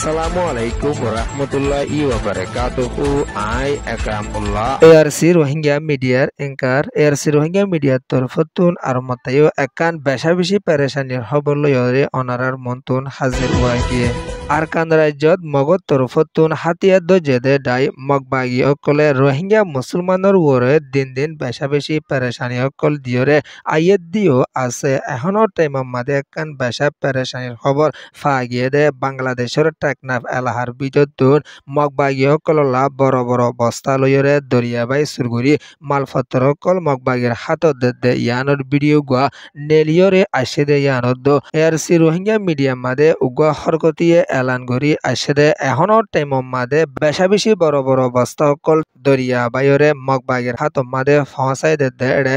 Assalamualaikum warahmatullahi wabarakatuh. I Akramullah. ARC Rohingya Media Anchor ARC Rohingya Media Torfotun Armatayo Akan Beshabishi Pereshanir Hoborloyore Honorar Montun Hazir Wagie Arkan Rajot Mogot Torfotun Hatia Dojede Dai Mogbagi Okole Rohingya Musulmanor Wore Din Beshabishi Pereshani Okol Diore Ayed Dio Ase Ehono Tema Madekan Besha Pereshanir Hobor Fagiede Bangladeshor Teknaf Elahar Bijotun Mogbagi Okolola Boro Boro Bosta Loyore Doriabai Surguri Malfatoro Kol Mogbagir Hato de Yanor Video Gua Neliore Ashede Yanodo ARC Rohingya Media Made Ugwa Horkotie Elanguri Ashede Ehono Temo Made Beshabishi Boro Boro Bosta Kol Doriabayore Mogbagir Hato Made Fonsai de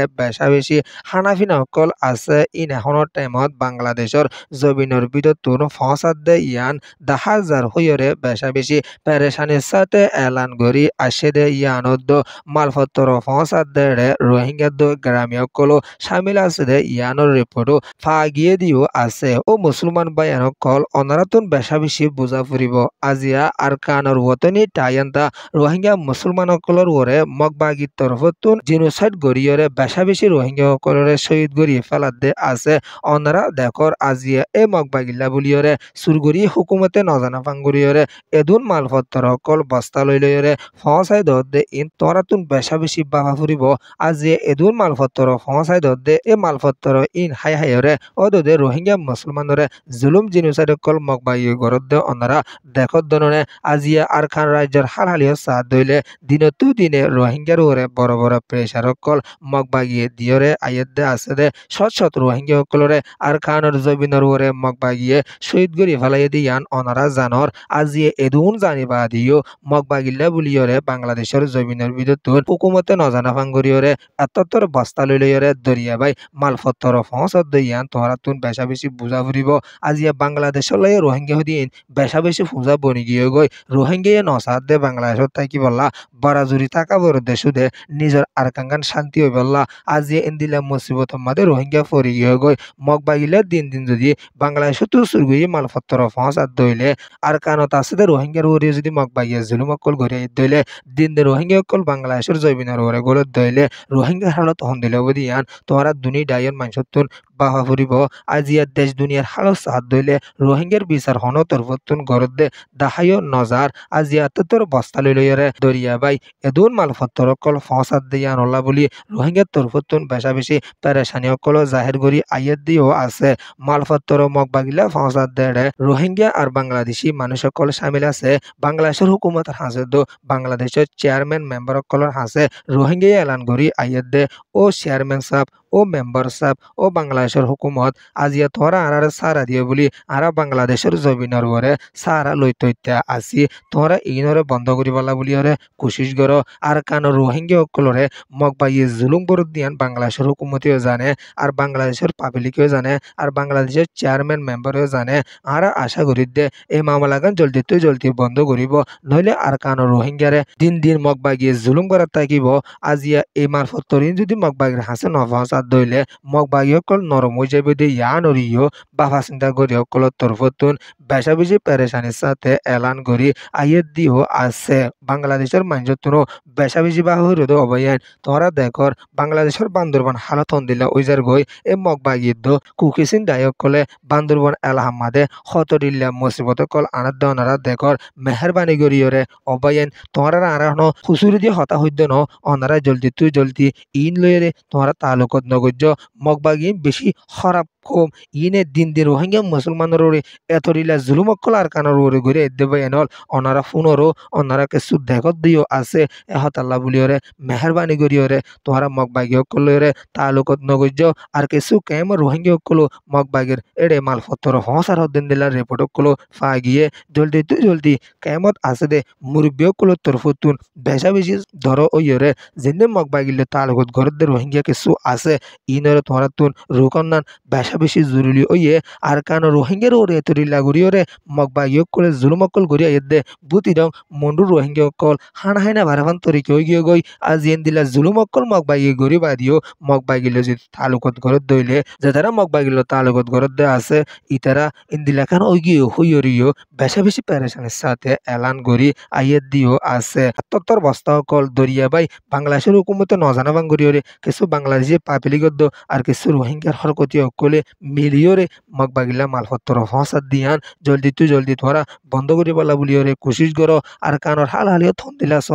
Beshabishi Hanafina Kol Ase in Ehono Temot Bangladeshor জবিনৰ বিদতুন ফসাদে ইয়ান দাহাজার হইরে বেশাবেশি পেরেশানির সাথে এলান গরি আশেদে ইয়ানদ মালপত্র ফসাদে রোহিঙ্গাদ গ্রামীয় কলো শামিল আছে ইয়ানোর রিপোর্টও ফাগিয়ে দিও আছে ও মুসলমান বায়ান কল অনারাতুন বেশাবেশি বুঝা ফুরিব আজিয়া আর কানর ওতনি টায়ান্তা রোহিঙ্গা মুসলমান কলর ওরে মগবাগির তরফতুন জিনোসাইড গরিয়রে বেশাবেশি রোহিঙ্গা কলরে শহীদ গরি ফেলাদে আছে অনারা দেখর আজিয়া এ মগবাগিল্লা বুলিয়রে সুরগুরি হুকুমতে নজানা ফাঙ্গুরিয়রে এদুন মালপত্র কল বস্তা লইলয়রে ফসাই দে ইন তরাতুন বেশাবেশি বাবা ফুরিব আজি এদুন মালপত্র ফসাই দে এ মালপত্র ইন হাই হাইয়রে অদে রোহিঙ্গা মুসলমানরে জুলুম জিনুসাইড কল মগবাগি গরদ অনারা দেখত দননে আজিয়া আর খান রাজ্যের হালহালিও সাথ দইলে দিনতু দিনে রোহিঙ্গার ওরে বড় বড় প্রেসার কল মগবাগিয়ে দিয়রে আয়েদে আছে দে শত রোহিঙ্গা কলরে আর খানর জবিনর ওরে মগবাগিয়ে শহীদ গরি ফেলাই দিয়ান অনারা জানর আজিয়ে এদুন জানিবা দিও মগবাগিল্লা বুলিয়রে বাংলাদেশের জমিনের বিদ্যুৎ হুকুমতে নজানা ফাঙ্গুরিয়রে এতত্তর বস্তা লইলয়রে দরিয়াবাই মালপত্র ফসদ দিয়ান তোহারাতুন বেশা বেশি বুঝা ফুরিব আজিয়া বাংলাদেশের লাই রোহিঙ্গা দিন বেশা বেশি ফুজা বনি গিয়ে গই রোহিঙ্গা নসাদ দে বাংলাদেশত থাকি বললা বরাজুরি থাকা বড় দেশু দে নিজের আরকাঙ্গান শান্তি হই বললা আজিয়ে ইন্দিলা মুসিবত মাদে রোহিঙ্গা ফরি গিয়ে গই মগবাগিলা দিন যদি বাংলাদেশতো সুরগুই মালপত্র ফসাদ দইলে আর কানত আছে দে রোহিঙ্গার ওরে যদি মগবাগিয়া জুলুম অকল ঘরে দইলে দিন দে রোহিঙ্গা অকল বাংলাদেশের জৈবিনার ওরে গলত দইলে রোহিঙ্গার হালত হন্দিলে বদিয়ান তোরা দুনি ডায়ন মানসতুন বাহা ফুরিব আজিয়া দেশ দুনিয়ার হালত সাহাত দইলে রোহিঙ্গার বিচার হন তরফতুন গরত দে দাহায় নজার আজিয়া তোর বস্তা লইলয়রে দরিয়াবাই এদুন মালপত্র অকল ফসাদ দিয়ান হল্লা বলি রোহিঙ্গার তরফতুন বেশা বেশি পেরেশানি অকল জাহির করি আইয়াত দিও আছে মালপত্র মগবাগিলা ফসাদ দেড়ে রোহিঙ্গা আর বাংলাদেশি মানুষ সকল সামিল আছে বাংলাদেশের হুকুমতের হাসে দো বাংলাদেশের চেয়ারম্যান মেম্বার সকলের হাসে রোহিঙ্গা এলান করি আইয়াত দে ও চেয়ারম্যান সাহেব ও মেম্বার সাহেব ও বাংলাদেশের হুকুমত আজিয়া তোরা আর সারা দিয়ে বলি আর বাংলাদেশের জমিনের ওরে সারা লইতইত্যা আসি তোরা ইনরে বন্ধ করিবলা বলি ওরে কোশিশ করো আর কান রোহিঙ্গা সকলরে মগবাগিয়ে জুলুম বরদ দিয়ান বাংলাদেশের হুকুমতিও জানে আর বাংলাদেশের পাবলিকেও জানে আর বাংলাদেশের চেয়ারম্যান মেম্বারও জানে আর আশা করি দে এই মামলাগান জলদি বন্ধ করিব নইলে আর কান রোহিঙ্গারে দিন মগবাগিয়ে জুলুম করার থাকিব আজিয়া এই মালপত্তরিন যদি মগবাগির হাসে নফসাদ দইলে মগবাগি অকল নরম হয়ে যাবে দে ইয়া নরিও বাবা চিন্তা করি অকল তরফতুন বেশা বেশি পেরেশানির সাথে এলান করি আইয়ের দিও আছে বাংলাদেশের মানুষতুনও বেশা বেশি বাহুর অবয়ান তোরা দেখর বাংলাদেশের বান্দরবান হালত দিলে ওইজার গই এই মগবাগির দো কুকিসিন দায়ক কলে বান্দরবান এলাহামাদে খতরিল্লা মুসিবত কল আনাদ দনারা দেখর মেহরবানি করিয়রে অবয়ান তোরা আরাহন খুচুরি দিয়ে হতা হইদ ন অনারা জলদি ইন লইরে তোরা তালুকত নগজ্য মগবাগি বেশি খারাপ কম ইনে দিন রোহিঙ্গা মুসলমানের ওরে এতরিলা জুলুম অকল আর কানার ওরে ঘুরে দেবে এনল অনারা ফোনরও অনারা কিছু দেখত দিও আছে এহতাল্লা বলিওরে মেহরবানি করিওরে তোরা মগবাগি অকলরে তালুকত নগজ্য আর কিছু কেম রোহিঙ্গা অকল মগবাগির এড়ে মালপত্র হসার হদ্দিন দিলার রিপোর্ট অকল ফা গিয়ে জলদি কেমত আছে দে মুরব্বী অকল তরফতুন বেশা বেশি ধরো ওইরে যেনে মগবাগিলে তালুকত ঘরত দে রোহিঙ্গা কিছু আছে ইনরে তোরা তুন রুকন্নান বেশা বেশি জরুরি ওইয়ে আর কান রোহিঙ্গার ওরে এতরিলা করি গরিয়রে মগবাগি কলে জুলুমকল গরি আইদে বুতিরং মন্ডু রোহিঙ্গা কল হানা হাইনা বারাবান তরিকে গিয়ে গই আজিয়েন দিলা জুলুমকল মগবাগি গরি বাদিও মগবাগিলো যে তালুকত ঘরত দইলে যে তারা মগবাগিলো তালুকত ঘরত দে আছে ইতারা ইন্দিলা খান ওইগিও হইয়রিও বেশা বেশি প্যারেশানের সাথে এলান গরি আইয়ের দিও আছে তত্তর বস্তা কল দরিয়া বাই বাংলাদেশের হুকুমতে নজানা বাঙ্গুরিয়রে কিছু বাংলাদেশে পাপিলিগদ্দ আর কিছু রোহিঙ্গার হরকতি অকলে মিলিয়রে মগবাগিলা মালপত্র ফসাদ দিয়ান জলদি ধরা বন্ধ করি বলা বলিয়রে কোশিশ করো আর কানর হাল হালিও থন দিলা স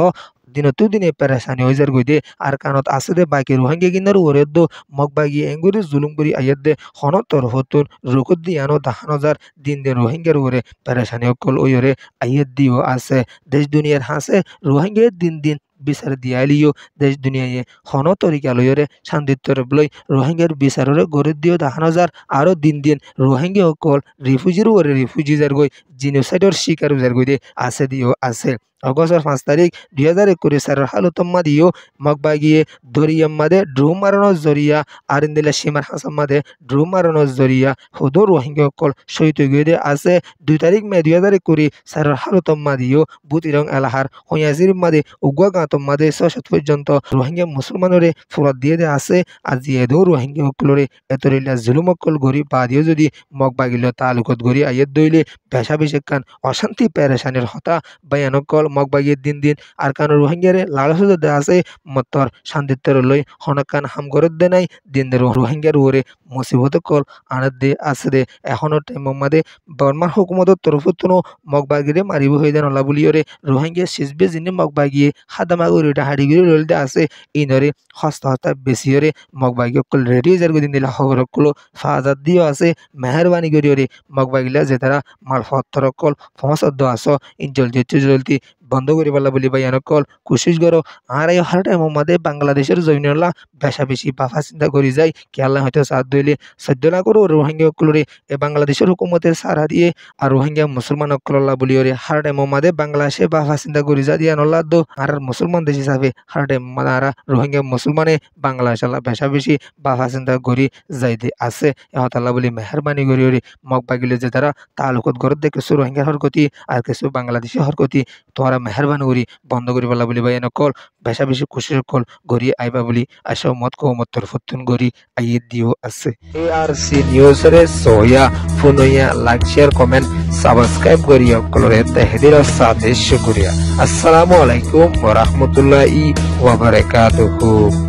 দিনতো দিনে পেরেশানি হয়ে যার গইদে আর কানত আছে দে বাকি রোহিঙ্গা কিনার ওরে দো মগবাগি এঙ্গুরি জুলুম করি আইয়ার দে হনতর হতুন রুকুত দিয়ানো দাহান হাজার দিন দে রোহিঙ্গার ওরে পেরেশানি অকল ওইরে আইয়ার দিও আছে দেশ দুনিয়ার হাসে রোহিঙ্গা দিন বিচার দিয়ালিও দেশ দুনিয়ায় হন তরিকা লইরে শান্তিত্বর বলই রোহিঙ্গার বিচাররে গড়ে দিও দাহান হাজার আরো দিন রোহিঙ্গা অকল রিফিউজির ওরে রিফিউজি যার গই জিনোসাইডর শিকার যার গই দে আছে দিও আছে অগস্টের 5 তারিখ 2021 সালের হালতম্মা দিও মগবাগিয়ে দরিয়াম্মাদে ড্রোন মারানোর জরিয়া আরিন্দিলা সীমার হাসাম্মাদে ড্রোন মারানোর জরিয়া হুদুর রোহিঙ্গা অকল শহীদ হয়ে আছে 2 তারিখ মে 2021 সালের হালতম্মা দিও বুতিরং এলাহার হইয়াজির মাদে উগুয়া গাঁতম্মাদে 6 পর্যন্ত রোহিঙ্গা মুসলমানরে ফুরত দিয়ে দে আছে আজি এদো রোহিঙ্গা অকলরে এতরিলা জুলুম অকল গরি বাদিও যদি মগবাগিল তালুকত গরি আইয়ের দইলে পেশা বেশেকান অশান্তি পেরেশানির হতা বায়ানকল মগবাগিয়ে দিন আর কান রোহিঙ্গারে লালসুদ দে আছে মতর শান্তিত্বর লই হনকান হাম গরত দে নাই দিন দে রোহিঙ্গার ওরে মুসিবত কল আনাদ দে আছে দে এখনো টাইম মাদে বর্মার হুকুমতের তরফতুনো মগবাগিরে মারিব হয়ে দেন অলা বলিয়রে রোহিঙ্গা সিজবে জিনে মগবাগিয়ে হাদামাগুরিটা হাড়িগুড়ি লইল দে আছে ইনরে হস্তা বেশিয়রে মগবাগি কল রেডি যার দিন দিলা খবর কল ফাজাদ দিও আছে মেহরবানি করিয়রে মগবাগিলা যে তারা মালপত্র কল ফসদ আস ইন জলদি বন্ধ করি পারলা বলি ভাই কল কোশিশ করো আর এই হার টাইম মাদে বাংলাদেশের জমিনলা বেশা বেশি বাফা চিন্তা করি যায় কেলা হয়তো সাথ দইলে সহ্য না করো রোহিঙ্গা অকলরে এ বাংলাদেশের হুকুমতের সারা দিয়ে আর রোহিঙ্গা মুসলমান অকল্লা বলিওরে হার টাইম মাদে বাংলাদেশে বাফা চিন্তা করি যা দিয়া নল্লা দো আর মুসলমান দেশ হিসাবে হার টাইম মাদে আর রোহিঙ্গা মুসলমানে বাংলাদেশ বেশা বেশি বাফা চিন্তা করি যাইতে আছে এহতাল্লা বলি মেহরবানি করি মগবাগিলে যে তারা তালুকত গরত দে কিছু রোহিঙ্গার হরকতি আর কিছু বাংলাদেশি হরকতি তোরা মেহরবানি করি বন্ধ করি বলা বলি ভাই নকল বেশা বেশি খুশি কল গড়ি আইবা বলি আসো মত কৌমতর ফতুন গড়ি আইয়ে দিও আছে ARC নিউজ রে সোয়া ফুনইয়া লাইক শেয়ার কমেন্ট সাবস্ক্রাইব করিয়া কলরে তাহদির সাথে শুকরিয়া আসসালামু আলাইকুম ওয়া রাহমাতুল্লাহি ওয়া বারাকাতুহু।